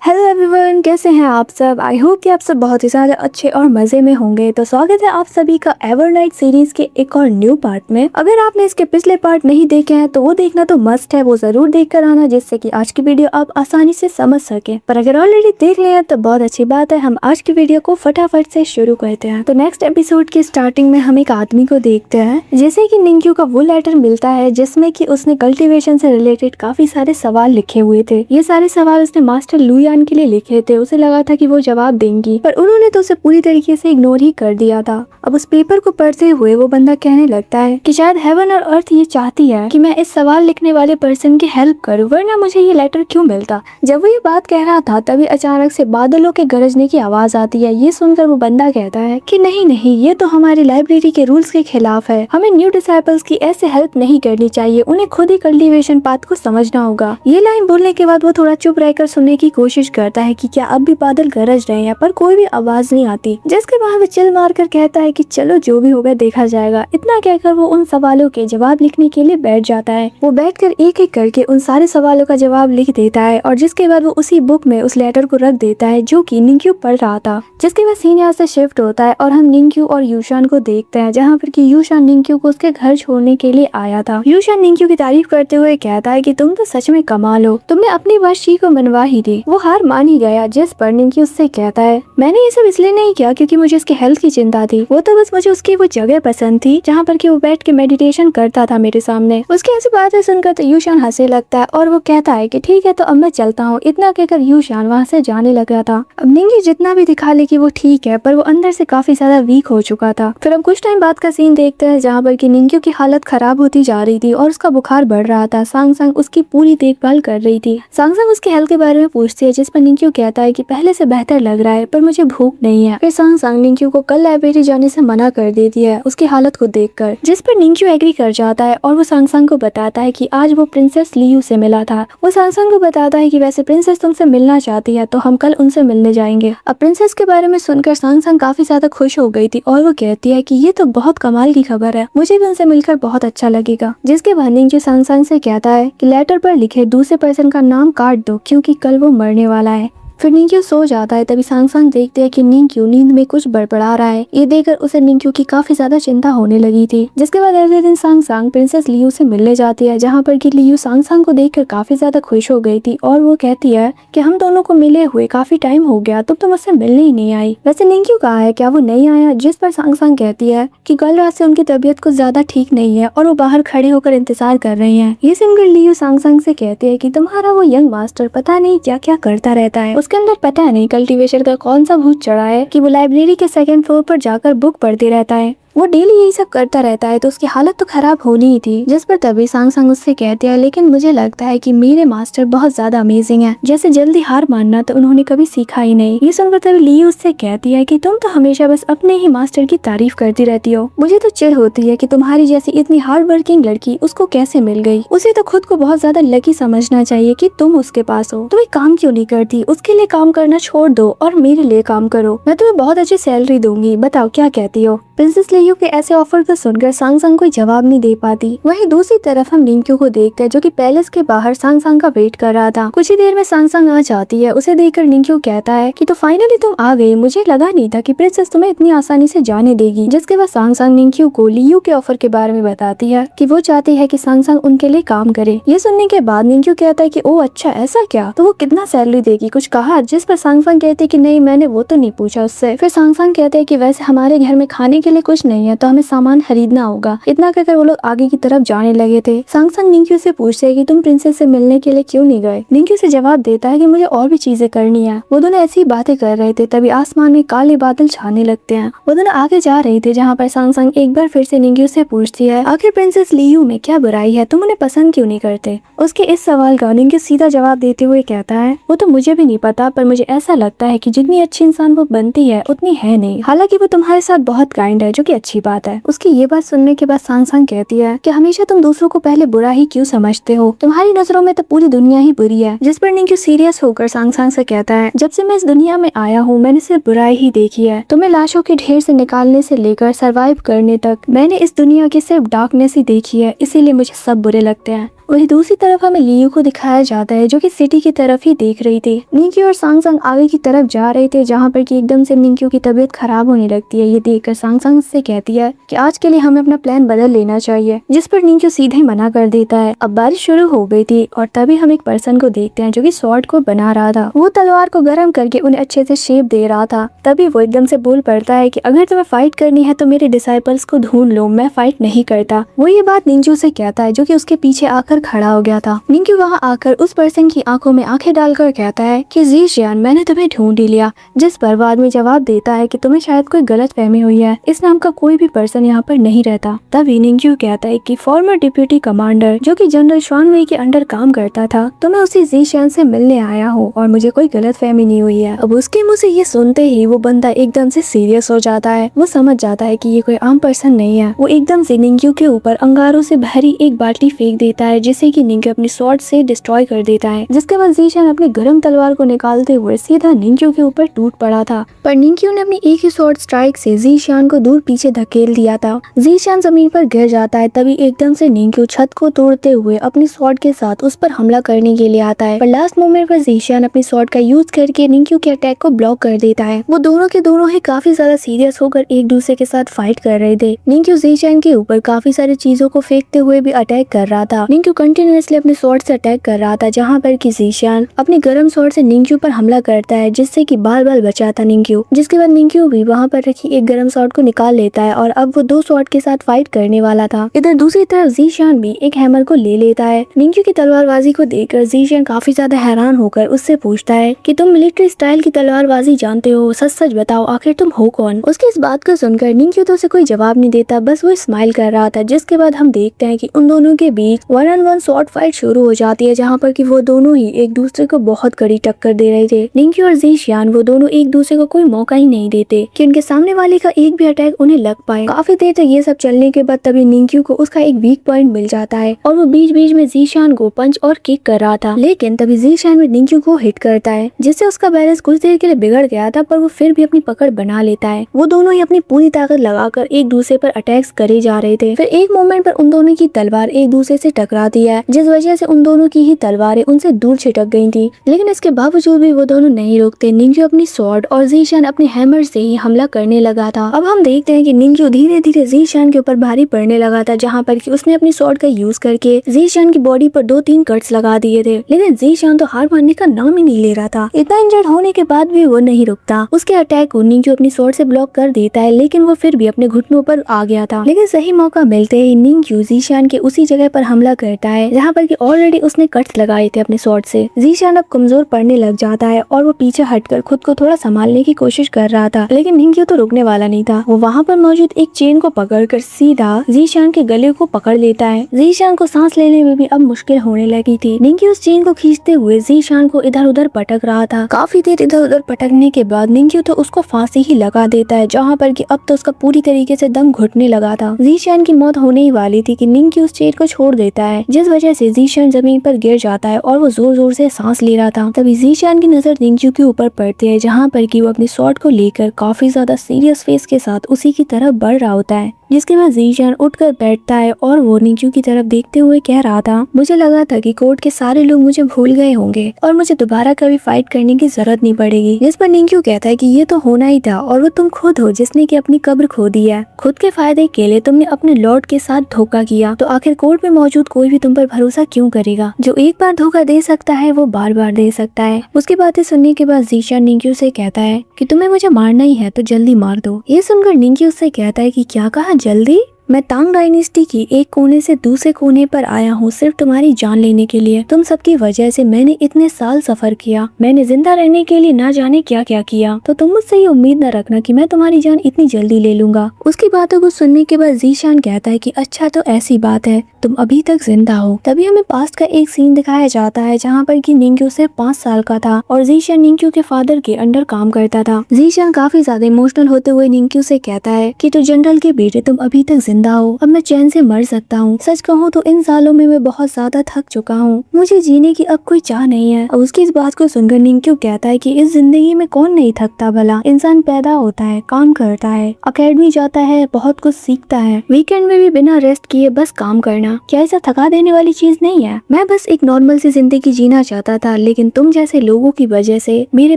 Hello everyone, कैसे हैं आप सब। आई होप कि आप सब बहुत ही ज़्यादा अच्छे और मज़े में होंगे। तो स्वागत है आप सभी का एवरनाइट सीरीज के एक और न्यू पार्ट में। अगर आपने इसके पिछले पार्ट नहीं देखे हैं तो वो देखना तो मस्ट है, वो ज़रूर देख कर आना, जिससे कि आज की वीडियो आप आसानी से समझ सके। पर अगर ऑलरेडी देख लिया तो बहुत अच्छी बात है। हम आज की वीडियो को फटाफट से शुरू करते हैं। तो नेक्स्ट एपिसोड की स्टार्टिंग में हम एक आदमी को देखते हैं, जैसे की निंक्यू का वो लेटर मिलता है जिसमे की उसने कल्टिवेशन से रिलेटेड काफी सारे सवाल लिखे हुए थे। ये सारे सवाल उसने मास्टर लुयान के लिए लिखे थे। उसे लगा था कि वो जवाब देंगी, पर उन्होंने तो उसे पूरी तरीके से इग्नोर ही कर दिया था। अब उस पेपर को पढ़ते हुए वो बंदा कहने लगता है कि शायद हेवन और अर्थ ये चाहती है कि मैं इस सवाल लिखने वाले पर्सन की हेल्प करूं, वरना मुझे ये लेटर क्यों मिलता। जब वो ये बात कह रहा था तभी अचानक से बादलों के गरजने की आवाज आती है। ये सुनकर वो बंदा कहता है कि नहीं नहीं, ये तो हमारी लाइब्रेरी के रूल्स के खिलाफ है। हमें न्यू डिसाइपल्स की ऐसे हेल्प नहीं करनी चाहिए, उन्हें खुद ही कल्टिवेशन पाथ को समझना होगा। ये लाइन बोलने के बाद वो थोड़ा चुप रहकर सुनने की कोशिश करता है कि क्या अब भी बादल गरज रहे हैं, पर कोई भी आवाज नहीं आती। जिसके बाद वो चिल मारकर कहता है कि चलो जो भी होगा देखा जाएगा। इतना कहकर वो उन सवालों के जवाब लिखने के लिए बैठ जाता है। वो बैठकर एक एक करके उन सारे सवालों का जवाब लिख देता है और जिसके बाद वो उसी बुक में उस लेटर को रख देता है जो कि निंक्यू पढ़ रहा था। जिसके बाद सीन यहाँ से शिफ्ट होता है और हम निंक्यू और यूशान को देखते हैं, जहाँ पर कि यूशान निंक्यू को उसके घर छोड़ने के लिए आया था। यूशान निंक्यू की तारीफ करते हुए कहता है कि तुम तो सच में कमाल हो, तुमने अपनी बात शी को मनवा ही दी। वो हार मान ही गया। जिस पर निंक्यू उससे कहता है मैंने ये सब इसलिए नहीं किया क्योंकि मुझे उसके हेल्थ की चिंता थी, वो तो बस मुझे उसकी वो जगह पसंद थी जहाँ पर कि वो बैठ के मेडिटेशन करता था मेरे सामने। उसकी ऐसी बातें सुनकर तो यूशान हंसने लगता है और वो कहता है कि ठीक है तो अब मैं चलता हूँ। इतना कहकर यूशान वहाँ से जाने लगा था। अब निंक्यू जितना भी दिखा ले कि वो ठीक है, पर वो अंदर से काफी ज्यादा वीक हो चुका था। फिर हम कुछ टाइम बाद का सीन देखते हैं जहाँ पर कि निंक्यू की हालत खराब होती जा रही थी और उसका बुखार बढ़ रहा था। सांग सांग उसकी पूरी देखभाल कर रही थी। सांग सांग उसकी हेल्थ के बारे में पूछती है, जिस पर निंक्यू कहता है कि पहले से बेहतर लग रहा है पर मुझे भूख नहीं है। फिर सांग सांग निंक्यू को कल लाइब्रेरी जाने से मना कर देती है उसकी हालत को देखकर, जिस पर निंक्यू एग्री कर जाता है और वो सांग सांग को बताता है कि आज वो प्रिंसेस लियू से मिला था। वो सांग सांग को बताता है कि वैसे प्रिंसेस तुमसे मिलना चाहती है तो हम कल उनसे मिलने जाएंगे। अब प्रिंसेस के बारे में सुनकर सांग सांग काफी ज्यादा खुश हो गई थी और वो कहती है कि ये तो बहुत कमाल की खबर है, मुझे भी उनसे मिलकर बहुत अच्छा लगेगा। जिसके बाद निंक्यू सांग सांग से कहता है कि लेटर पर लिखे दूसरे पर्सन का नाम काट दो क्योंकि कल वो मरने वाला है। फिर निंक्यू सो जाता है। तभी सांग सांग देखते हैं कि निंक्यू नींद में कुछ बड़बड़ा रहा है। ये देखकर उसे निंक्यू की काफी ज्यादा चिंता होने लगी थी। जिसके बाद अगले दिन सांग सांग प्रिंसेस लियू से मिलने जाती है, जहाँ पर कि लियू सांग सांग को देखकर काफी ज्यादा खुश हो गई थी और वो कहती है कि हम दोनों को मिले हुए काफी टाइम हो गया, तुम मुझसे मिलने ही नहीं आई। वैसे निंक्यू कहाँ है, क्या वो नहीं आया। जिस पर सांग सांग कहती है कि कल रात से उनकी तबीयत कुछ ज्यादा ठीक नहीं है और वो बाहर खड़े होकर इंतजार कर रहे हैं। ये सुनकर लियू सांग सांग से कहती है कि तुम्हारा वो यंग मास्टर पता नहीं क्या क्या करता रहता है, उसके अंदर पता नहीं कल्टीवेशन का कौन सा भूत चढ़ा है कि वो लाइब्रेरी के सेकंड फ्लोर पर जाकर बुक पढ़ते रहता है। वो डेली यही सब करता रहता है तो उसकी हालत तो खराब होनी ही थी। जिस पर तभी सांग सांग उससे कहते हैं लेकिन मुझे लगता है कि मेरे मास्टर बहुत ज्यादा अमेजिंग है, जैसे जल्दी हार मानना तो उन्होंने कभी सीखा ही नहीं। ये सुनकर तभी ली उससे कहती है कि तुम तो हमेशा बस अपने ही मास्टर की तारीफ करती रहती हो, मुझे तो चिढ़ होती है कि तुम्हारी जैसी इतनी हार्ड वर्किंग लड़की उसको कैसे मिल गई। उसे तो खुद को बहुत ज्यादा लकी समझना चाहिए कि तुम उसके पास हो। तुम एक काम क्यों नहीं करती, उसके लिए काम करना छोड़ दो और मेरे लिए काम करो, मैं तुम्हें बहुत अच्छी सैलरी दूंगी, बताओ क्या कहती हो। प्रिंसेस लियू के ऐसे ऑफर को सुनकर सांग सांग कोई जवाब नहीं दे पाती। वहीं दूसरी तरफ हम निंक्यू को देखते हैं जो कि पैलेस के बाहर सांग सांग का वेट कर रहा था। कुछ ही देर में सांग सांग आ जाती है। उसे देखकर निंक्यू कहता है कि तो फाइनली तुम आ गई, मुझे लगा नहीं था कि प्रिंसेस तुम्हें इतनी आसानी से जाने देगी। जिसके बाद सांग सांग निंक्यू को लियू के ऑफर के बारे में बताती है कि वो चाहती है कि सांग सांग उनके लिए काम करे। ये सुनने के बाद निंक्यू कहता है कि ओ अच्छा ऐसा क्या, तो वो कितना सैलरी देगी, कुछ कहा। जिस पर सांग सांग कहती है कि नहीं मैंने वो तो नहीं पूछा उससे। फिर सांग सांग कहते हैं कि वैसे हमारे घर में खाने के लिए कुछ नहीं है तो हमें सामान खरीदना होगा। इतना कहकर वो लोग आगे की तरफ जाने लगे थे। सांग सांग निंक्यू से पूछते है कि तुम प्रिंसेस से मिलने के लिए क्यों नहीं गए। निंक्यू से जवाब देता है कि मुझे और भी चीजें करनी है। वो दोनों ऐसी बातें कर रहे थे तभी आसमान में काले बादल छाने लगते हैं। वो दोनों आगे जा रहे थे जहाँ पर सांग सांग एक बार फिर से निंक्यू से पूछती है आखिर प्रिंसेस लियू में क्या बुराई है, तुम उन्हें पसंद क्यों नहीं करते। उसके इस सवाल का निंक्यू सीधा जवाब देते हुए कहता है वो तो मुझे भी नहीं पता, पर मुझे ऐसा लगता है कि जितनी अच्छी इंसान वो बनती है उतनी है नहीं। हालांकि वो तुम्हारे साथ बहुत काइंड है जो कि अच्छी बात है। उसकी ये बात सुनने के बाद सांग सांग कहती है कि हमेशा तुम दूसरों को पहले बुरा ही क्यों समझते हो, तुम्हारी नजरों में तो पूरी दुनिया ही बुरी है। जिस पर निंक्यू सीरियस होकर सांग सांग से कहता है जब से मैं इस दुनिया में आया हूँ मैंने सिर्फ बुराई ही देखी है। तुम्हें लाशों के ढेर से निकालने से लेकर सरवाइव करने तक मैंने इस दुनिया की सिर्फ डार्कनेस ही देखी है, इसीलिए मुझे सब बुरे लगते हैं। वही दूसरी तरफ हमें लियू को दिखाया जाता है जो कि सिटी की तरफ ही देख रही थी। निंक्यू और सांग सांग आगे की तरफ जा रहे थे जहाँ पर कि एकदम से निंक्यू की तबीयत खराब होने लगती है। ये देखकर सांग सांग से कहती है कि आज के लिए हमें अपना प्लान बदल लेना चाहिए, जिस पर निंक्यू सीधे मना कर देता है। अब बारिश शुरू हो गई थी और तभी हम एक पर्सन को देखते हैं जो कि स्वॉर्ड को बना रहा था। वो तलवार को गर्म करके उन्हें अच्छे से शेप दे रहा था। तभी वो एकदम से बोल पड़ता है कि अगर तुम्हें फाइट करनी है तो मेरे डिसाइपल्स को ढूंढ लो, मैं फाइट नहीं करता। वो ये बात निंक्यू से कहता है जो कि उसके पीछे आकर खड़ा हो गया था। निंक्यू वहाँ आकर उस पर्सन की आंखों में आंखें डालकर कहता है कि ज़ीशियान, मैंने तुम्हें ढूंढ ही लिया। जिस पर वो आदमी जवाब देता है कि तुम्हें शायद कोई गलत फहमी हुई है, इस नाम का कोई भी पर्सन यहाँ पर नहीं रहता। तभी निंक्यू कहता है कि फॉर्मर डिप्यूटी कमांडर जो कि जनरल शॉनवे के अंडर काम करता था, तो मैं उसी ज़ीशियान से मिलने आया हूँ और मुझे कोई गलत फहमी नहीं हुई है। अब उसके मुँह से ये सुनते ही वो बंदा एकदम से सीरियस हो जाता है। वो समझ जाता है कि ये कोई आम पर्सन नहीं है। वो एकदम से निंक्यू के ऊपर अंगारों से भरी एक बाल्टी फेंक देता है जिसे कि निंक्यू अपनी स्वॉर्ड से डिस्ट्रॉय कर देता है। जिसके बाद ज़ीशियान अपनी गर्म तलवार को निकालते हुए सीधा निंक्यू के ऊपर टूट पड़ा था, पर निंक्यू ने अपनी एक ही स्वॉर्ड स्ट्राइक से ज़ीशियान को दूर पीछे धकेल दिया था। ज़ीशियान जमीन पर गिर जाता है। तभी एकदम से निंक्यू छत को तोड़ते हुए अपनी स्वॉर्ड के साथ उस पर हमला करने के लिए आता है, पर लास्ट मोमेंट पर ज़ीशियान अपनी स्वॉर्ड का यूज करके निंक्यू के अटैक को ब्लॉक कर देता है। वो दोनों के दोनों ही काफी ज्यादा सीरियस होकर एक दूसरे के साथ फाइट कर रहे थे। निंक्यू ज़ीशियान के ऊपर काफी सारी चीजों को फेंकते हुए भी अटैक कर रहा था। निंक्यू कंटिन्यूअसली अपने स्वॉर्ड से अटैक कर रहा था, जहाँ पर कि ज़ीशियान अपनी गर्म स्वॉर्ड से निंक्यू पर हमला करता है, जिससे कि बाल बाल बचा था निंक्यू। जिसके बाद निंक्यू भी वहाँ पर रखी एक गर्म स्वॉर्ड को निकाल लेता है और अब वो दो स्वॉर्ड के साथ फाइट करने वाला था। इधर दूसरी तरफ ज़ीशियान भी एक हैमर को ले लेता है। निंक्यू की तलवारबाजी को देखकर ज़ीशियान काफी ज्यादा हैरान होकर उससे पूछता है कि तुम मिलिट्री स्टाइल की तलवारबाजी जानते हो, सच सच बताओ आखिर तुम हो कौन। उसकी इस बात को सुनकर निंक्यू तो उसे कोई जवाब नहीं देता, बस वो स्माइल कर रहा था। जिसके बाद हम देखते हैं कि उन दोनों के बीच 1-on-1 स्वॉर्ड फाइट शुरू हो जाती है, जहाँ पर कि वो दोनों ही एक दूसरे को बहुत कड़ी टक्कर दे रहे थे। निंक्यू और ज़ीशियान वो दोनों एक दूसरे को कोई मौका ही नहीं देते कि उनके सामने वाले का एक भी अटैक उन्हें लग पाए। काफी देर तक ये सब चलने के बाद तभी निंक्यू को उसका एक वीक पॉइंट मिल जाता है और वो बीच बीच में ज़ीशियान को पंच और किक कर रहा था, लेकिन तभी ज़ीशियान में निंक्यू को हिट करता है, जिससे उसका बैलेंस कुछ देर के लिए बिगड़ गया था, पर वो फिर भी अपनी पकड़ बना लेता है। वो दोनों ही अपनी पूरी ताकत लगाकर एक दूसरे पर अटैक्स करे जा रहे थे। फिर एक मोमेंट पर उन दोनों की तलवार एक दूसरे से टकराती है, जिस वजह से उन दोनों की ही तलवारें उनसे दूर छिटक गई थी। लेकिन इसके बावजूद भी वो दोनों नहीं रुकते। निंक्यू अपनी स्वॉर्ड और ज़ीशियान अपने हैमर से ही हमला करने लगा था। अब हम देखते हैं कि निंक्यू धीरे धीरे ज़ीशियान के ऊपर भारी पड़ने लगा था, जहाँ पर कि उसने अपनी स्वॉर्ड का यूज करके ज़ीशियान की बॉडी पर 2-3 कट्स लगा दिए थे। लेकिन ज़ीशियान तो हार मानने का नाम ही नहीं ले रहा था। इतना इंजर्ड होने के बाद भी वो नहीं रुकता। उसके अटैक को निंक्यू अपनी स्वॉर्ड से ब्लॉक कर देता है, लेकिन वो फिर भी अपने घुटनों पर आ गया था। लेकिन सही मौका मिलते ही निंक्यू ज़ीशियान के उसी जगह पर हमला करता है जहाँ पर कि ऑलरेडी उसने कट्स लगाए थे अपने स्वॉर्ड से। ज़ीशियान अब कमजोर पड़ने लग जाता है और वो पीछे हटकर खुद को थोड़ा संभालने की कोशिश कर रहा था, लेकिन निंक्यू तो रुकने वाला नहीं था। वो वहाँ पर मौजूद एक चेन को पकड़कर सीधा ज़ीशियान के गले को पकड़ लेता है। ज़ीशियान को सांस लेने में भी अब मुश्किल होने लगी थी। निंक्यू उस चेन को खींचते हुए ज़ीशियान को इधर उधर पटक रहा था। काफी देर इधर उधर पटकने के बाद निंक्यू तो उसको फांसी ही लगा देता है, जहाँ पर कि अब तो उसका पूरी तरीके से दम घुटने लगा था। ज़ीशियान की मौत होने ही वाली थी कि निंक्यू उस चेन को छोड़ देता है, जिस वजह से ज़ीशियान जमीन पर गिर जाता है और वो जोर जोर से सांस ले रहा था। तभी ज़ीशियान की नजर निंक्यू के ऊपर पड़ती है, जहाँ पर कि वो अपनी स्वॉर्ड को लेकर काफी ज्यादा सीरियस फेस के साथ उसी की तरफ बढ़ रहा होता है। जिसके बाद ज़ीशियान उठकर बैठता है और वो निंक्यू की तरफ देखते हुए कह रहा था, मुझे लगा था कि कोर्ट के सारे लोग मुझे भूल गए होंगे और मुझे दोबारा कभी फाइट करने की जरूरत नहीं पड़ेगी। जिस पर निंक्यू कहता है कि ये तो होना ही था और वो तुम खुद हो जिसने की अपनी कब्र खो दी है। खुद के फायदे के लिए तुमने अपने लॉर्ड के साथ धोखा किया, तो आखिर कोर्ट में मौजूद कोई भी तुम पर भरोसा क्यों करेगा। जो एक बार धोखा दे सकता है वो बार बार दे सकता है। उसकी बातें सुनने के बाद ज़ीशियान निंक्यू से कहता है कि तुम्हें मुझे मारना ही है तो जल्दी मार दो। ये सुनकर निंक्यू उससे कहता है कि क्या कहा जल्दी? मैं तांग डायनेस्टी की एक कोने से दूसरे कोने पर आया हूँ सिर्फ तुम्हारी जान लेने के लिए। तुम सबकी वजह से मैंने इतने साल सफर किया, मैंने जिंदा रहने के लिए ना जाने क्या क्या किया, तो तुम मुझसे ये उम्मीद न रखना कि मैं तुम्हारी जान इतनी जल्दी ले लूंगा। उसकी बातों को सुनने के बाद ज़ीशियान कहता है कि अच्छा तो ऐसी बात है, तुम अभी तक जिंदा हो। तभी हमें पास्ट का एक सीन दिखाया जाता है जहाँ पर कि निंक्यू सिर्फ 5 साल का था और ज़ीशियान निंक्यू के फादर के अंडर काम करता था। ज़ीशियान काफी ज्यादा इमोशनल होते हुए निंक्यू से कहता है कि तो जनरल के बेटे तुम अभी तक जिंदा हो, अब मैं चैन से मर सकता हूँ। सच कहूँ तो इन सालों में मैं बहुत ज्यादा थक चुका हूँ, मुझे जीने की अब कोई चाह नहीं है। और उसकी इस बात को सुनकर निंक्यू कहता है कि इस जिंदगी में कौन नहीं थकता भला। इंसान पैदा होता है, काम करता है, अकेडमी जाता है, बहुत कुछ सीखता है, वीकेंड में भी बिना रेस्ट किए बस काम करना, क्या ऐसा थका देने वाली चीज नहीं है? मैं बस एक नॉर्मल सी जिंदगी जीना चाहता था, लेकिन तुम जैसे लोगों की वजह से मेरे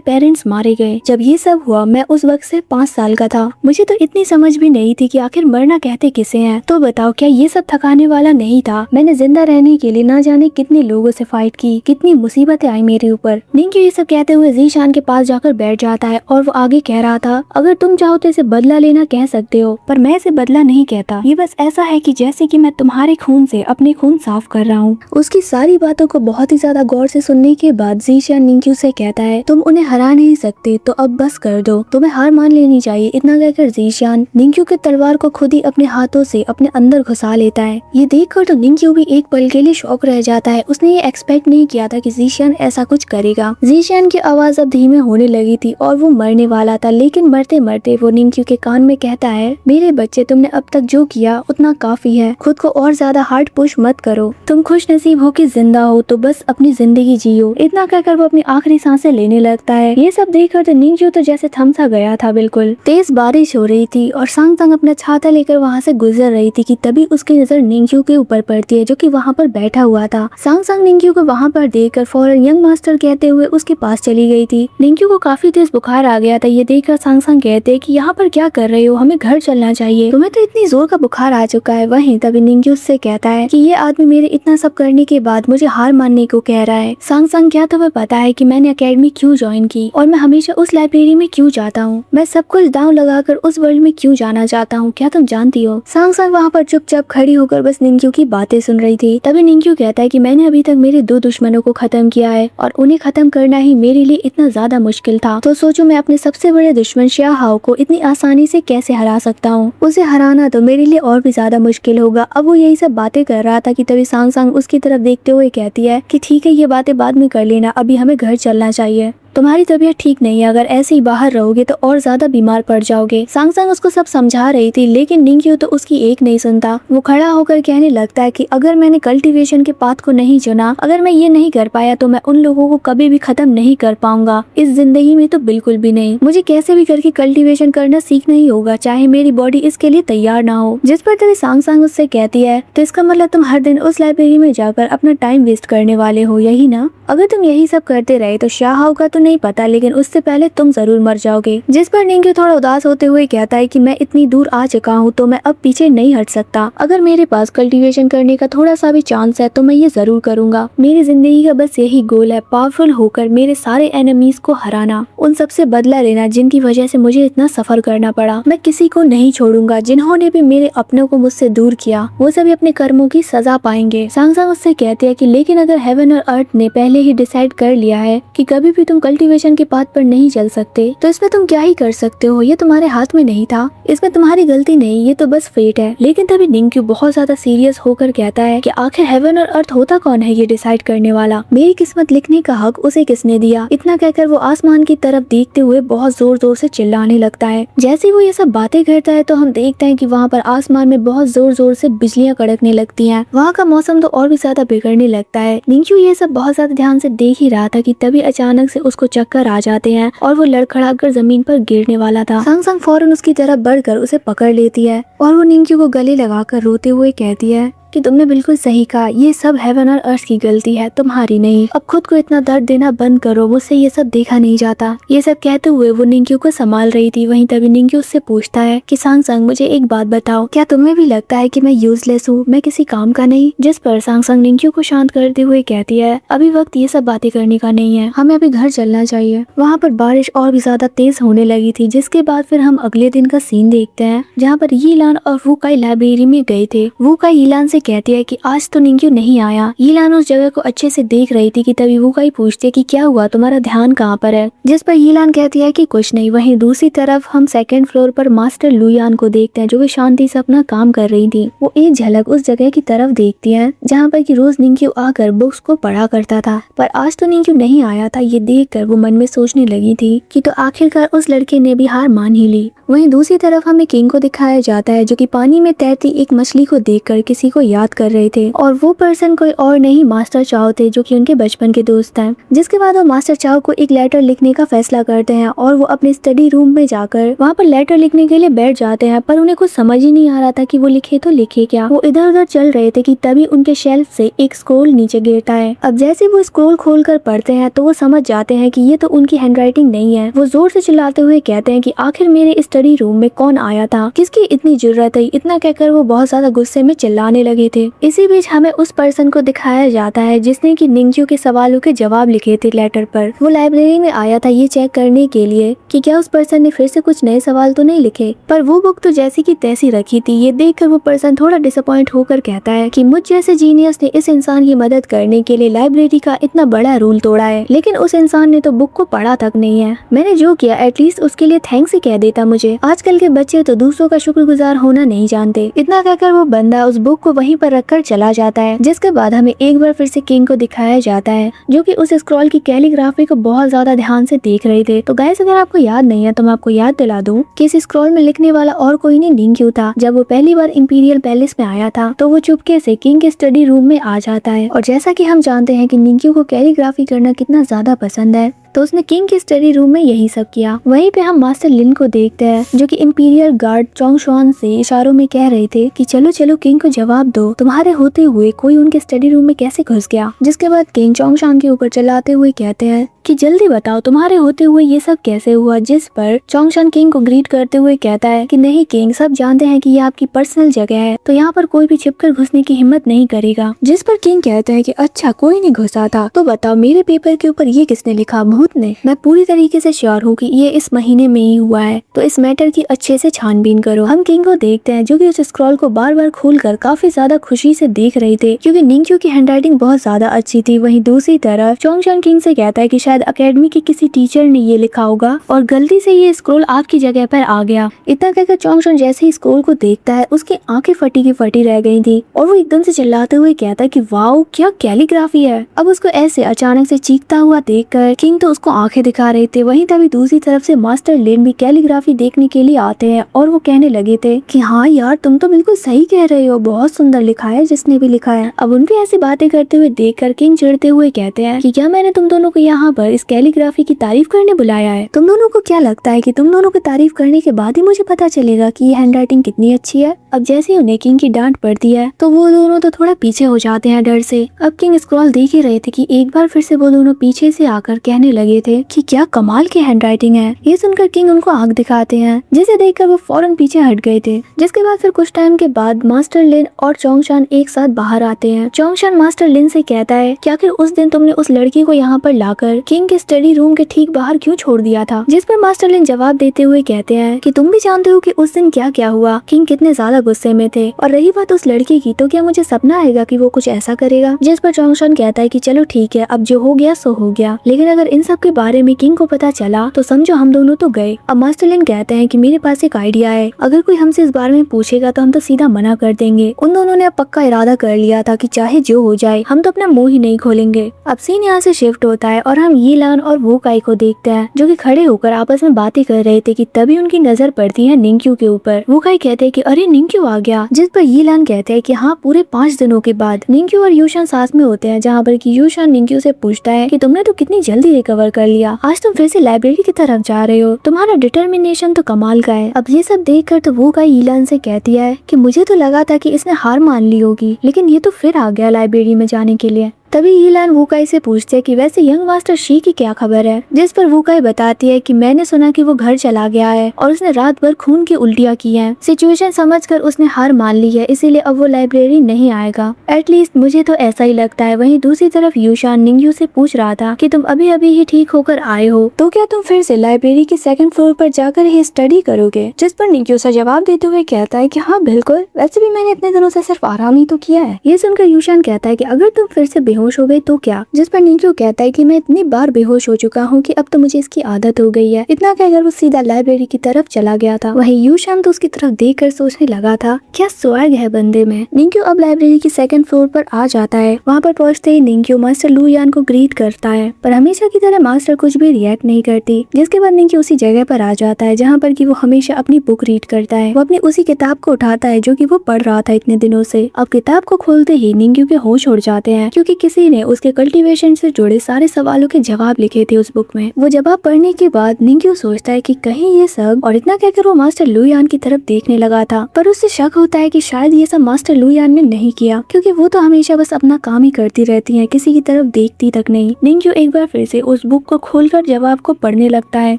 पेरेंट्स मारे गए। जब ये सब हुआ मैं उस वक्त से 5 साल का था। मुझे तो इतनी समझ भी नहीं थी कि आखिर मरना कहते किसे हैं। तो बताओ, क्या ये सब थकाने वाला नहीं था? मैंने जिंदा रहने के लिए ना जाने कितने लोगों से फाइट की, कितनी मुसीबतें आई मेरे ऊपर। निंक्यू ये सब कहते हुए जीशान के पास जाकर बैठ जाता है और वो आगे कह रहा था, अगर तुम चाहो तो इसे बदला लेना कह सकते हो, पर मैं इसे बदला नहीं कहता। ये बस ऐसा है कि जैसे कि मैं तुम्हारे खून से अपने खून साफ कर रहा हूँ। उसकी सारी बातों को बहुत ही ज्यादा गौर से सुनने के बाद जीशान निंक्यू से कहता है, तुम उन्हें हरा नहीं सकते तो अब बस कर दो, तुम्हें हार मान लेनी चाहिए। इतना कहकर जीशान निंक्यू के तलवार को खुद ही अपने हाथों से अपने अंदर घुसा लेता है। ये देखकर तो निंक्यू भी एक पल के लिए शॉक रह जाता है। उसने ये एक्सपेक्ट नहीं किया था कि जीशान ऐसा कुछ करेगा। जीशान की आवाज अब धीमे होने लगी थी और वो मरने वाला था, लेकिन मरते मरते वो निंक्यू के कान में कहता है, मेरे बच्चे, तुमने अब तक जो किया उतना काफी है, खुद को और ज्यादा हार्ड पुश मत करो, तुम खुश नसीब हो कि जिंदा हो तो बस अपनी जिंदगी जियो। इतना कहकर वो अपनी आखिरी सांसें लेने लगता है। ये सब देखकर तो निंक्यू तो जैसे थम सा गया था। बिल्कुल तेज बारिश हो रही थी और सांगसांग अपना छाता लेकर वहाँ से गुजर रही थी कि तभी उसकी नजर निंक्यू के ऊपर पड़ती है, जो कि वहाँ पर बैठा हुआ था। सांगसांग निंक्यू को वहाँ पर देखकर फौरन यंग मास्टर कहते हुए उसके पास चली गई थी। निंक्यू को काफी तेज बुखार आ गया था। ये देखकर सांगसांग कहते कि यहाँ पर क्या कर रहे हो, हमें घर चलना चाहिए, तुम्हें तो इतनी जोर का बुखार आ चुका है। वहीं तभी निंक्यू से कहता है कि ये आदमी मेरे इतना सब करने के बाद मुझे हार मानने को कह रहा है। सांगसांग, क्या तुम्हें पता है कि मैंने अकेडमी क्यों ज्वाइन की और मैं हमेशा उस लाइब्रेरी में क्यों जाता हूँ? मैं सब कुछ दांव लगाकर उस वर्ल्ड में क्यों जाना चाहता हूँ, क्या तुम जानती हो? सांगसांग वहाँ पर चुपचाप खड़ी होकर बस निंक्यू की बातें सुन रही थी। तभी निंक्यू कहता है कि मैंने अभी तक मेरे 2 दुश्मनों को खत्म किया है और उन्हें खत्म करना ही मेरे लिए इतना ज्यादा मुश्किल था, तो सोचो मैं अपने सबसे बड़े दुश्मन शाओहाओ को इतनी आसानी से कैसे हरा सकता हूँ। उसे हराना तो मेरे लिए और भी ज्यादा मुश्किल होगा। अब वो यही सब बातें कर रहा था कि तभी सांगसांग उसकी तरफ देखते हुए कहती है कि ठीक है, ये बातें बाद में कर लेना, अभी हमें घर चलना चाहिए, तुम्हारी तबीयत ठीक नहीं है, अगर ऐसे ही बाहर रहोगे तो और ज्यादा बीमार पड़ जाओगे। सांगसांग उसको सब समझा रही थी, लेकिन निंक्यू तो उसकी एक नहीं सुनता। वो खड़ा होकर कहने लगता है कि अगर मैंने कल्टीवेशन के पाथ को नहीं चुना, अगर मैं ये नहीं कर पाया तो मैं उन लोगों को कभी भी खत्म नहीं कर पाऊंगा, इस जिंदगी में तो बिल्कुल भी नहीं। मुझे कैसे भी करके कल्टीवेशन करना सीखना ही होगा, चाहे मेरी बॉडी इसके लिए तैयार ना हो। जिस पर तभी सांगसांग उससे कहती है, तो इसका मतलब तुम हर दिन उस लाइब्रेरी में जाकर अपना टाइम वेस्ट करने वाले हो, यही ना? अगर तुम यही सब करते रहे तो शाओहाओ का तो नहीं पता, लेकिन उससे पहले तुम जरूर मर जाओगे। जिस पर निंक्यू थोड़ा उदास होते हुए कहता है कि मैं इतनी दूर आ चुका हूँ तो मैं अब पीछे नहीं हट सकता। अगर मेरे पास कल्टीवेशन करने का थोड़ा सा भी चांस है तो मैं ये जरूर करूंगा। मेरी जिंदगी का बस यही गोल है, पावरफुल होकर मेरे सारे एनिमीज को हराना, उन सबसे बदला लेना जिनकी वजह से मुझे इतना सफर करना पड़ा। मैं किसी को नहीं छोड़ूंगा, जिन्होंने भी मेरे अपनों को मुझसे दूर किया वो सभी अपने कर्मों की सजा पाएंगे। सांगसांग उससे कहती है कि लेकिन अगर हेवन और अर्थ ने पहले ही डिसाइड कर लिया है कि कभी भी तुम कल्टीवेशन के पाथ पर नहीं चल सकते, तो इसमें तुम क्या ही कर सकते हो, ये तुम्हारे हाथ में नहीं था, इसमें तुम्हारी गलती नहीं, ये तो बस फेट है। लेकिन तभी निंक्यू बहुत ज्यादा सीरियस होकर कहता है कि आखिर हेवन और अर्थ होता कौन है ये डिसाइड करने वाला, मेरी किस्मत लिखने का हक उसे किसने दिया? इतना कहकर वो आसमान की तरफ देखते हुए बहुत जोर जोर से चिल्लाने लगता है। जैसे वो ये सब बातें करता है तो हम देखते हैं कि वहाँ पर आसमान में बहुत जोर जोर से बिजलियां कड़कने लगती हैं। वहाँ का मौसम तो और भी ज्यादा बिगड़ने लगता है। निंक्यू ये सब बहुत ज्यादा ध्यान से देख ही रहा था कि तभी अचानक से उसको चक्कर आ जाते हैं और वो लड़खड़ाकर जमीन पर गिरने वाला था। सांगसांग फौरन उसकी तरफ बढ़कर उसे पकड़ लेती है और वो निंक्यू को गले लगाकर रोते हुए कहती है कि तुमने बिल्कुल सही कहा, ये सब हेवन और अर्थ की गलती है, तुम्हारी नहीं। अब खुद को इतना दर्द देना बंद करो, मुझसे ये सब देखा नहीं जाता। ये सब कहते हुए वो निंक्यू को संभाल रही थी। वहीं तभी निंक्यू उससे पूछता है कि सांगसांग मुझे एक बात बताओ, क्या तुम्हें भी लगता है कि मैं यूजलेस हूँ, मैं किसी काम का नहीं? जिस पर सांगसांग निंक्यू को शांत करते हुए कहती है, अभी वक्त ये सब बातें करने का नहीं है, हमें अभी घर चलना चाहिए। वहाँ पर बारिश और भी ज्यादा तेज होने लगी थी, जिसके बाद फिर हम अगले दिन का सीन देखते हैं जहाँ पर यीलान और वू काई लाइब्रेरी में गए थे। वू काई यीलान से से कहती है कि आज तो निंग्यू नहीं आया। यीलान उस जगह को अच्छे से देख रही थी कि तभी वूकाई पूछती है कि क्या हुआ, तुम्हारा ध्यान कहाँ पर है। जिस पर यीलान कहती है कि कुछ नहीं। वहीं दूसरी तरफ हम सेकंड फ्लोर पर मास्टर लुयान को देखते हैं जो कि शांति से अपना काम कर रही थी। वो एक झलक उस जगह की तरफ देखती है जहाँ पर कि रोज निंग्यू आकर बुक्स को पढ़ा करता था, पर आज तो निंग्यू नहीं आया था। ये देखकर वो मन में सोचने लगी थी कि तो आखिरकार उस लड़के ने भी हार मान ही ली। वहीं दूसरी तरफ हमें किंग को दिखाया जाता है जो कि पानी में तैरती एक मछली को देखकर किसी को याद कर रहे थे, और वो पर्सन कोई और नहीं मास्टर चाओ थे जो कि उनके बचपन के दोस्त हैं। जिसके बाद वो मास्टर चाओ को एक लेटर लिखने का फैसला करते हैं और वो अपने स्टडी रूम में जाकर वहाँ पर लेटर लिखने के लिए बैठ जाते हैं, पर उन्हें कुछ समझ ही नहीं आ रहा था कि वो लिखे तो लिखे क्या। वो इधर उधर चल रहे थे कि तभी उनके शेल्फ से एक स्क्रोल नीचे गिरता है। अब जैसे वो स्क्रोल खोलकर पढ़ते हैं तो वो समझ जाते हैं कि ये तो उनकी हैंडराइटिंग नहीं है। वो जोर से चिल्लाते हुए कहते हैं कि आखिर मेरे स्टडी रूम में कौन आया था, किसकी इतनी जरूरत है। इतना कहकर वो बहुत ज्यादा गुस्से में चिल्लाने लगे थे। इसी बीच हमें उस पर्सन को दिखाया जाता है जिसने कि निंग्यू के सवालों के जवाब लिखे थे लेटर पर। वो लाइब्रेरी में आया था ये चेक करने के लिए कि क्या उस पर्सन ने फिर से कुछ नए सवाल तो नहीं लिखे, पर वो बुक तो जैसी की तैसी रखी थी। ये देखकर वो पर्सन थोड़ा डिसअपॉइंट होकर कहता है कि मुझ जैसे जीनियस ने इस इंसान की मदद करने के लिए लाइब्रेरी का इतना बड़ा रूल तोड़ा है, लेकिन उस इंसान ने तो बुक को पढ़ा तक नहीं है। मैंने जो किया एटलीस्ट उसके लिए थैंक्स ही कह देता मुझे। आजकल के बच्चे तो दूसरों का शुक्रगुजार होना नहीं जानते। इतना कहकर वो बंदा उस बुक को वहीं पर रखकर चला जाता है। जिसके बाद हमें एक बार फिर से किंग को दिखाया जाता है जो कि उस स्क्रॉल की कैलीग्राफी को बहुत ज्यादा ध्यान से देख रहे थे। तो गाइस अगर आपको याद नहीं है तो मैं आपको याद दिला दूं कि इस स्क्रॉल में लिखने वाला और कोई नहीं निंग्यू था। जब वो पहली बार इंपीरियल पैलेस में आया था तो वो चुपके से किंग के स्टडी रूम में आ जाता है, और जैसा कि हम जानते हैं कि निंग्यू को कैलीग्राफी करना कितना ज्यादा पसंद है तो उसने किंग के स्टडी रूम में यही सब किया। वहीं पे हम मास्टर लिन को देखते हैं जो कि इंपीरियल गार्ड चोंगशुआन से इशारों में कह रहे थे कि चलो चलो किंग को जवाब दो, तुम्हारे होते हुए कोई उनके स्टडी रूम में कैसे घुस गया। जिसके बाद किंग चोंगशान के ऊपर चलाते हुए कहते हैं कि जल्दी बताओ तुम्हारे होते हुए ये सब कैसे हुआ। जिस पर चोंगशान किंग को ग्रीट करते हुए कहता है कि नहीं किंग, सब जानते हैं कि ये आपकी पर्सनल जगह है तो यहाँ पर कोई भी छिपकर घुसने की हिम्मत नहीं करेगा। जिस पर किंग कहते हैं कि अच्छा कोई नहीं घुसा था, तो बताओ मेरे पेपर के ऊपर ये किसने लिखा, भूत ने। मैं पूरी तरीके से श्योर हूँ कि ये इस महीने में ही हुआ है, तो इस मैटर की अच्छे से छानबीन करो। हम किंग को देखते हैं जो कि उस स्क्रॉल को बार बार खोलकर काफी ज्यादा खुशी से देख रहे थे क्योंकि निंग्यू की हैंडराइटिंग बहुत ज्यादा अच्छी थी। वहीं दूसरी तरफ चोंगशान किंग से कहता है कि शायद अकेडमी के किसी टीचर ने ये लिखा होगा और गलती से ये स्क्रॉल आपकी जगह पर आ गया। इतना कहकर चोंगशान जैसे ही स्क्रॉल को देखता है उसकी आंखें फटी की फटी रह गई थी और वो एकदम से चिल्लाते हुए कहता है कि वाओ क्या कैलीग्राफी है। अब उसको ऐसे अचानक से चीखता हुआ देखकर किंग तो उसको आंखें दिखा रहे थे। वहीं तभी दूसरी तरफ से मास्टर लिन भी कैलीग्राफी देखने के लिए आते हैं और वो कहने लगे थे कि हाँ यार तुम तो बिल्कुल सही कह रहे हो, बहुत सुंदर लिखा है जिसने भी लिखा है। अब उनकी ऐसी बातें करते हुए देखकर किंग चिढ़ते हुए कहते हैं कि क्या मैंने तुम दोनों को यहाँ पर इस कैलीग्राफी की तारीफ करने बुलाया है। तुम दोनों को क्या लगता है कि तुम दोनों को तारीफ करने के बाद ही मुझे पता चलेगा कि ये हैंडराइटिंग कितनी अच्छी है। अब जैसे ही उन्हें किंग की डांट पड़ती है तो वो दोनों तो थोड़ा पीछे हो जाते हैं डर से। अब किंग स्क्रॉल देख ही रहे थे कि एक बार फिर से वो दोनों पीछे से आकर कहने लगे थे कि क्या कमाल की हैंडराइटिंग है। ये सुनकर किंग उनको आंख दिखाते हैं जिसे देखकर वो फौरन पीछे हट गए थे। जिसके बाद फिर कुछ टाइम के बाद मास्टर लिन और चोंगशान एक साथ बाहर आते हैं। चोंगशान मास्टर लिन से कहता है कि आखिर उस दिन तुमने उस लड़की को यहाँ पर लाकर किंग के स्टडी रूम के ठीक बाहर क्यों छोड़ दिया था। जिस पर मास्टर लिन जवाब देते हुए कहते हैं कि तुम भी जानते हो कि उस दिन क्या क्या हुआ, किंग कितने ज्यादा गुस्से में थे। और रही बात उस लड़की की, तो क्या मुझे सपना आएगा कि वो कुछ ऐसा करेगा। जिस पर चोंगशान कहता है कि चलो ठीक है, अब जो हो गया सो हो गया, लेकिन अगर इन सब के बारे में किंग को पता चला तो समझो हम दोनों तो गए। अब मास्टर लिन कहते हैं कि मेरे पास एक आइडिया है, अगर कोई हमसे इस बारे में पूछेगा तो हम तो सीधा मना कर देंगे। उन दोनों ने अब पक्का इरादा कर लिया था कि चाहे जो हो जाए हम तो अपना मुंह ही नहीं खोलेंगे। अब सीन यहाँ से शिफ्ट होता है और हम यीलान और वूकाई को देखते हैं जो कि खड़े होकर आपस में बातें कर रहे थे कि तभी उनकी नजर पड़ती है निंग्यू के ऊपर। वूकाई कहते हैं कि अरे निंग्यू आ गया। जिस पर यीलान कहते हैं कि हाँ पूरे 5 दिनों के बाद निंग्यू और यूशान साथ में होते हैं, जहाँ पर कि यूशान निंग्यू से पूछता है कि तुमने तो कितनी जल्दी रिकवर कर लिया, आज तुम फिर से लाइब्रेरी की तरफ जा रहे हो, तुम्हारा डिटर्मिनेशन तो कमाल का है। अब ये सब देखकर तो वूकाई यीलान से कहती है कि मुझे तो लगा था कि इसने हार मान ली होगी, लेकिन ये तो फिर आ गया लाइब्रेरी में जाने के लिए। तभी यीलान वूकाई से पूछते है कि वैसे यंग मास्टर शी की क्या खबर है, जिस पर वूकाई बताती है कि मैंने सुना कि वो घर चला गया है और उसने रात भर खून की उल्टियाँ की हैं। सिचुएशन समझकर उसने हार मान ली है, इसीलिए अब वो लाइब्रेरी नहीं आएगा। एटलीस्ट मुझे तो ऐसा ही लगता है। वहीं दूसरी तरफ यूशान निंग्यू से पूछ रहा था कि तुम अभी अभी ही ठीक होकर आए हो, तो क्या तुम फिर से लाइब्रेरी के सेकंड फ्लोर पर जाकर ही स्टडी करोगे? जिस पर निंग्यू सा जवाब देते हुए कहता है कि हाँ बिल्कुल, वैसे भी मैंने इतने दिनों से सिर्फ आराम ही तो किया है। ये सुनकर यूशान कहता है कि अगर तुम फिर से बेहोश हो गए तो क्या? जिस पर निंग्यू कहता है कि मैं इतनी बार बेहोश हो चुका हूँ कि अब तो मुझे इसकी आदत हो गई है। इतना कहकर वो सीधा लाइब्रेरी की तरफ चला गया था। वहीं यूशान तो उसकी तरफ देखकर सोचने लगा था, क्या स्वैग है बंदे में। निंग्यू अब लाइब्रेरी की सेकंड फ्लोर पर आ जाता है। वहाँ पर पहुँचते ही निंग्यू मास्टर लू यान को ग्रीट करता है, पर हमेशा की तरह मास्टर कुछ भी रिएक्ट नहीं करती। जिसके बाद निंग्यू उसी जगह पर आ जाता है जहाँ पर कि वो हमेशा अपनी बुक रीड करता है। वो अपनी उसी किताब को उठाता है जो कि वो पढ़ रहा था इतने दिनों से। अब किताब को खोलते ही निंग्यू के होश उड़ जाते हैं, क्योंकि किसी ने उसके कल्टीवेशन से जुड़े सारे सवालों के जवाब लिखे थे उस बुक में। वो जवाब पढ़ने के बाद निंग्यू सोचता है कि कहीं ये सब, और इतना कहकर वो मास्टर लू यान की तरफ देखने लगा था, पर उससे शक होता है कि शायद ये सब मास्टर लू यान ने नहीं किया, क्योंकि वो तो हमेशा बस अपना काम ही करती रहती है, किसी की तरफ देखती तक नहीं। निंग्यू एक बार फिर से उस बुक को खोलकर जवाब को पढ़ने लगता है।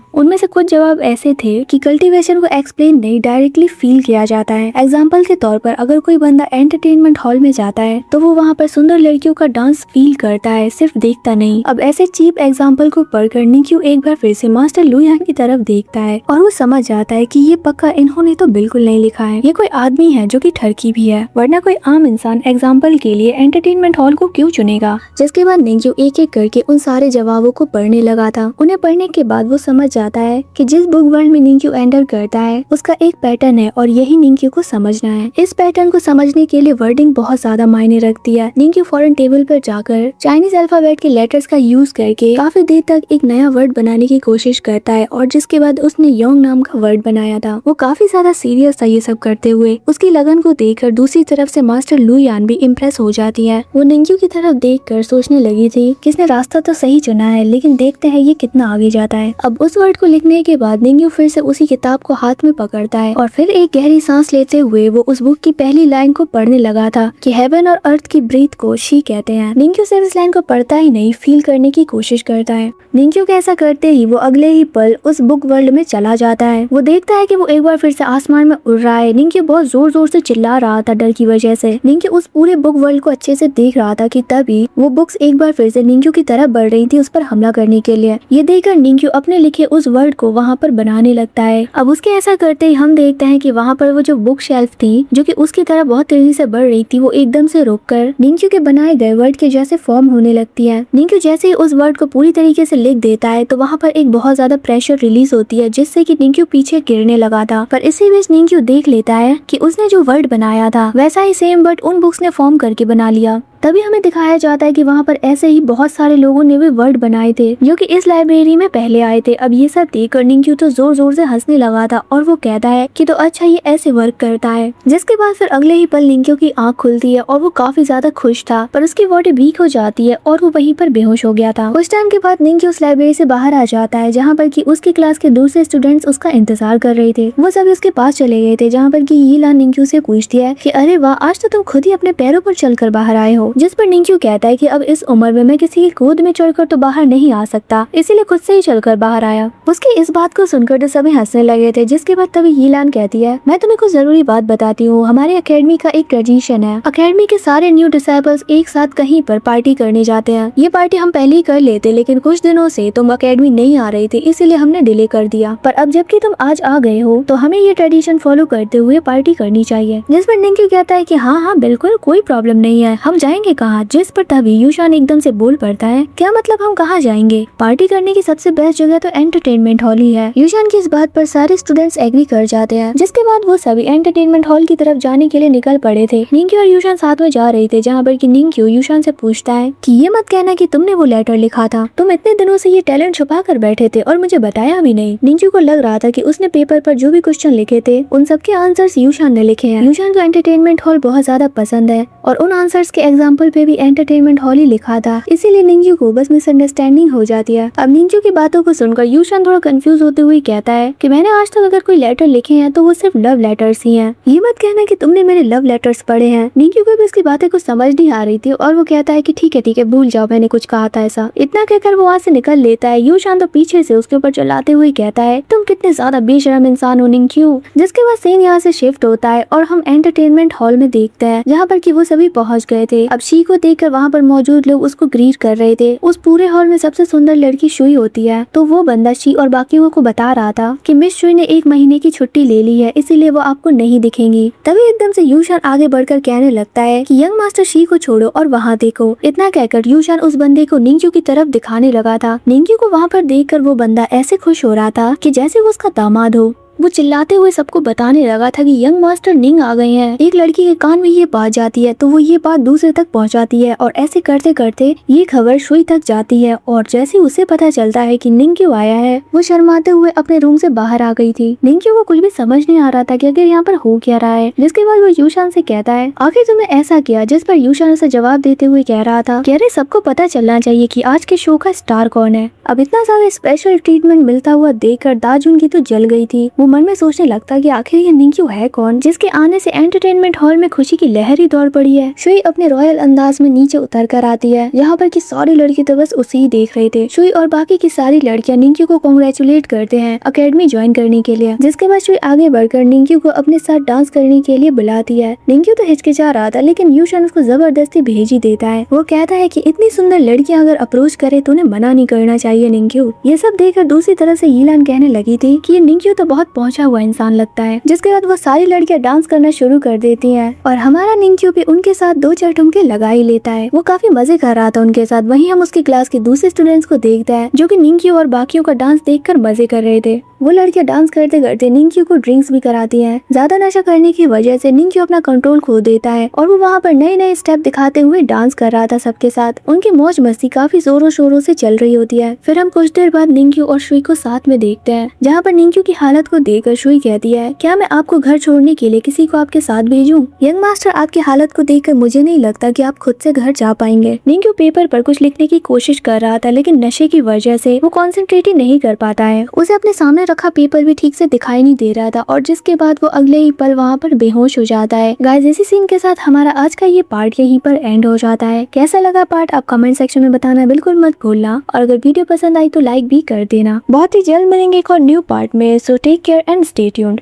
उनमें से कुछ जवाब ऐसे थे कि कल्टीवेशन को एक्सप्लेन नहीं, डायरेक्टली फील किया जाता है। एग्जाम्पल के तौर पर अगर कोई बंदा एंटरटेनमेंट हॉल में जाता है तो वो वहाँ पर सुंदर लड़कियों का डांस फील करता है, सिर्फ देखता नहीं। अब ऐसे चीप एग्जाम्पल को पढ़कर निंग्यू एक बार फिर से मास्टर लू यान की तरफ देखता है और वो समझ जाता है कि ये पक्का इन्होंने तो बिल्कुल नहीं लिखा है। ये कोई आदमी है जो कि ठरकी भी है, वरना कोई आम इंसान एग्जाम्पल के लिए एंटरटेनमेंट हॉल को क्यों चुनेगा। जिसके बाद निंग्यू एक एक करके उन सारे जवाबों को पढ़ने लगा था। उन्हें पढ़ने के बाद वो समझ जाता है कि जिस बुक वर्ल्ड में निंग्यू एंटर करता है उसका एक पैटर्न है और यही निंग्यू को समझना है। इस पैटर्न को समझने के लिए वर्डिंग बहुत ज्यादा मायने रखती है। निंग्यू फौरन टेबल पर जाकर चाइनीज अल्फाबेट के लेटर्स का यूज करके काफी देर तक एक नया वर्ड बनाने की कोशिश करता है, और जिसके बाद उसने योंग नाम का वर्ड बनाया था। वो काफी ज्यादा सीरियस था ये सब करते हुए। उसकी लगन को देखकर दूसरी तरफ से मास्टर लू यान भी इम्प्रेस हो जाती है। वो निंग्यू की तरफ देखकर सोचने लगी थी कि इसने रास्ता तो सही चुना है, लेकिन देखते हैं ये कितना आगे जाता है। अब उस वर्ड को लिखने के बाद निंग्यू फिर से उसी किताब को हाथ में पकड़ता है और फिर एक गहरी सांस लेते हुए वो उस बुक की पहली लाइन को पढ़ने लगा था कि हेवन और अर्थ की ब्रीथ को शी कहते हैं। निंग्यू सिर्फ इस लाइन को पढ़ता ही नहीं, फील करने की कोशिश करता है। निंग्यू के ऐसा करते ही वो अगले ही पल उस बुक वर्ल्ड में चला जाता है। वो देखता है कि वो एक बार फिर से आसमान में उड़ रहा है। निंग्यू बहुत जोर जोर से चिल्ला रहा था डर की वजह से। निंग्यू उस पूरे बुक वर्ल्ड को अच्छे से देख रहा था कि तभी वो बुक्स एक बार फिर से निंग्यू की तरफ बढ़ रही थी उस पर हमला करने के लिए। ये देखकर निंग्यू अपने लिखे उस वर्ड को वहाँ पर बनाने लगता है। अब उसके ऐसा करते ही हम देखते हैं कि वहाँ पर वो जो बुक शेल्फ थी जो कि उसकी तरफ बहुत तेजी से बढ़ रही थी, वो एकदम से रुककर निंग्यू के बनाए गए वर्ड के जैसे फॉर्म होने लगती है। निंग्यू जैसे ही उस वर्ड को पूरी तरीके से लिख देता है तो वहाँ पर एक बहुत ज्यादा प्रेशर रिलीज होती है, जिससे कि निंग्यू पीछे गिरने लगा था। पर इसी बीच निंग्यू देख लेता है कि उसने जो वर्ड बनाया था वैसा ही सेम वर्ड उन बुक्स ने फॉर्म करके बना लिया। तभी हमें दिखाया जाता है कि वहाँ पर ऐसे ही बहुत सारे लोगों ने भी वर्ड बनाए थे जो कि इस लाइब्रेरी में पहले आए थे। अब ये सब देखकर निंग्यू तो जोर जोर से हंसने लगा था और वो कहता है कि तो अच्छा ये ऐसे वर्क करता है। जिसके बाद फिर अगले ही पल निंग्यू की आंख खुलती है और वो काफी ज्यादा खुश था, पर उसकी बॉडी वीक हो जाती है और वो वहीं पर बेहोश हो गया था। कुछ टाइम के बाद निंग्यू उस लाइब्रेरी से बाहर आ जाता है जहाँ पर की उसकी क्लास के दूसरे स्टूडेंट्स उसका इंतजार कर रहे थे। वो सभी उसके पास चले गए थे, जहाँ पर की यीलान निंग्यू से पूछती है कि अरे वाह, आज तो तुम खुद ही अपने पैरों पर चलकर बाहर आए हो। जिस पर निंग्यू कहता है कि अब इस उम्र में मैं किसी की गोद में चढ़कर तो बाहर नहीं आ सकता, इसीलिए खुद से ही चलकर बाहर आया। उसकी इस बात को सुनकर तो सभी हंसने लगे थे। जिसके बाद तभी यीलान कहती है, मैं तुम्हें कुछ जरूरी बात बताती हूँ। हमारे अकेडमी का एक ट्रेडिशन है, अकेडमी के सारे न्यू डिसाइपल्स एक साथ कहीं पर पार्टी करने जाते हैं। ये पार्टी हम पहले ही कर लेते, लेकिन कुछ दिनों से तुम अकेडमी नहीं आ रही थी, इसीलिए हमने डिले कर दिया। पर अब जबकि तुम आज आ गए हो तो हमें ये ट्रेडिशन फॉलो करते हुए पार्टी करनी चाहिए। जिस पर निंग्यू कहता है कि हाँ हाँ बिल्कुल, कोई प्रॉब्लम नहीं है, हम जाएंगे कहाँ। जिस पर तभी यूशान एकदम से बोल पड़ता है, क्या मतलब हम कहाँ जाएंगे? पार्टी करने की सबसे बेस्ट जगह तो एंटरटेनमेंट हॉल ही है। यूशान की इस बात पर सारे स्टूडेंट्स एग्री कर जाते हैं। जिसके बाद वो सभी एंटरटेनमेंट हॉल की तरफ जाने के लिए निकल पड़े थे। निंग्यू और यूशान साथ में जा रहे थे, जहाँ पर कि निंग्यू यूशान से पूछता है कि ये मत कहना कि तुमने वो लेटर लिखा था, तुम इतने दिनों से ये टैलेंट छुपा कर बैठे थे और मुझे बताया भी नहीं। निंग्यू को लग रहा था कि उसने पेपर पर जो भी क्वेश्चन लिखे थे उन सबके आंसर्स यूशान ने लिखे हैं। यूशान को एंटरटेनमेंट हॉल बहुत ज्यादा पसंद है, और उन आंसर्स के एग्जाम्पल पे भी एंटरटेनमेंट हॉल ही लिखा था, इसीलिए निंग्यू को बस मिसअंडरस्टैंडिंग हो जाती है। अब निंग्यू की बातों को सुनकर यूशान थोड़ा कंफ्यूज होते हुए कहता है कि मैंने आज तक अगर कोई लेटर लिखे हैं तो वो सिर्फ लव लेटर्स ही हैं। ये मत कहना कि तुमने मेरे लव लेटर्स पढ़े हैं। निंग्यू को भी इसकी बातें कुछ समझ नहीं आ रही थी और वो कहता है कि ठीक है भूल जाओ, मैंने कुछ कहा था ऐसा। इतना कहकर वो वहाँ से निकल लेता है। यूशान तो पीछे से उसके ऊपर चलाते हुए कहता है तुम कितने ज्यादा बेशरम इंसान हो निंग्यू। जिसके बाद सीन यहाँ से शिफ्ट होता है और हम एंटरटेनमेंट हॉल में देखते हैं जहाँ पर कि वो सभी पहुँच गए थे। अब शी को देखकर वहाँ पर मौजूद लोग उसको ग्रीट कर रहे थे। उस पूरे हॉल में सबसे सुंदर लड़की शुई होती है, तो वो बंदा शी और बाकियों को बता रहा था कि मिस शुई ने 1 महीने की छुट्टी ले ली है, इसीलिए वो आपको नहीं दिखेंगी। तभी एकदम से यूशान आगे बढ़कर कहने लगता है कि यंग मास्टर शी को छोड़ो और वहाँ देखो। इतना कहकर यूशान उस बंदे को निंग्यू की तरफ दिखाने लगा था। निंग्यू को वहाँ पर देखकर वो बंदा ऐसे खुश हो रहा था कि जैसे वो उसका दामाद हो। वो चिल्लाते हुए सबको बताने लगा था कि यंग मास्टर निंग आ गए हैं। एक लड़की के कान में ये बात जाती है तो वो ये बात दूसरे तक पहुंचाती है और ऐसे करते करते ये खबर शुई तक जाती है और जैसे उसे पता चलता है कि निंग क्यों आया है, वो शर्माते हुए अपने रूम से बाहर आ गई थी। निंग को कुछ भी समझ नहीं आ रहा था कि आखिर यहाँ पर हो क्या रहा है। जिसके बाद वो यूशान से कहता है आखिर तुमने ऐसा किया, जिस पर यूशान उसे जवाब देते हुए कह रहा था कि अरे सबको पता चलना चाहिए कि आज के शो का स्टार कौन है। अब इतना ज्यादा स्पेशल ट्रीटमेंट मिलता हुआ देखकर दाजुन की तो जल गई थी। वो मन में सोचने लगता कि आखिर ये निंग्यू है कौन जिसके आने से एंटरटेनमेंट हॉल में खुशी की लहर ही दौड़ पड़ी है। शुई अपने रॉयल अंदाज में नीचे उतर कर आती है, यहाँ पर की सारी लड़की तो बस उसे ही देख रहे थे। शुई और बाकी की सारी लड़कियां निंग्यू को कांग्रेचुलेट करते हैं अकेडमी ज्वाइन करने के लिए। जिसके बाद शुई आगे बढ़कर निंग्यू को अपने साथ डांस करने के लिए बुलाती है। निंग्यू तो हिचकिचा रहा था लेकिन यूशान उसको जबरदस्ती भेज ही देता है। वो कहता है कि इतनी सुंदर लड़कियां अगर अप्रोच करे तो उन्हें मना नहीं करना चाहिए निंग्यू। ये सब देखकर दूसरी तरफ से यीलान कहने लगी थी कि ये निंग्यू तो बहुत पहुंचा हुआ इंसान लगता है। जिसके बाद वो सारी लड़कियां डांस करना शुरू कर देती हैं और हमारा निंग्यू भी उनके साथ 2-4 ठुमके लगा ही लेता है। वो काफी मजे कर रहा था उनके साथ। वहीं हम उसकी क्लास के दूसरे स्टूडेंट्स को देखते हैं जो कि निंग्यू और बाकियों का डांस देखकर मजे कर रहे थे। वो लड़कियां डांस करते करते निंग्यू को ड्रिंक्स भी कराती हैं। ज्यादा नशा करने की वजह से निंग्यू अपना कंट्रोल खो देता है और वो वहाँ पर नए नए स्टेप दिखाते हुए डांस कर रहा था सबके साथ। उनकी मौज मस्ती काफी जोरों शोरों से चल रही होती है। फिर हम कुछ देर बाद निंग्यू और शुई को साथ में देखते हैं जहाँ पर निंग्यू की हालत को देखकर शुई कहती है क्या मैं आपको घर छोड़ने के लिए किसी को आपके साथ भेजूं? यंग मास्टर आपकी हालत को देखकर मुझे नहीं लगता कि आप खुद से घर जा पाएंगे। निंग्यू पेपर पर कुछ लिखने की कोशिश कर रहा था लेकिन नशे की वजह से वो कॉन्सेंट्रेट ही नहीं कर पाता है। उसे अपने सामने रखा पेपर भी ठीक से दिखाई नहीं दे रहा था और जिसके बाद वो अगले ही पल वहाँ पर बेहोश हो जाता है। गाइस इसी सीन के साथ हमारा आज का ये पार्ट यहीं पर एंड हो जाता है। कैसा लगा पार्ट आप कमेंट सेक्शन में बताना बिल्कुल मत भूलना और अगर वीडियो पसंद आई तो लाइक भी कर देना। बहुत ही जल्द मिलेंगे एक और न्यू पार्ट में। So take care and stay tuned.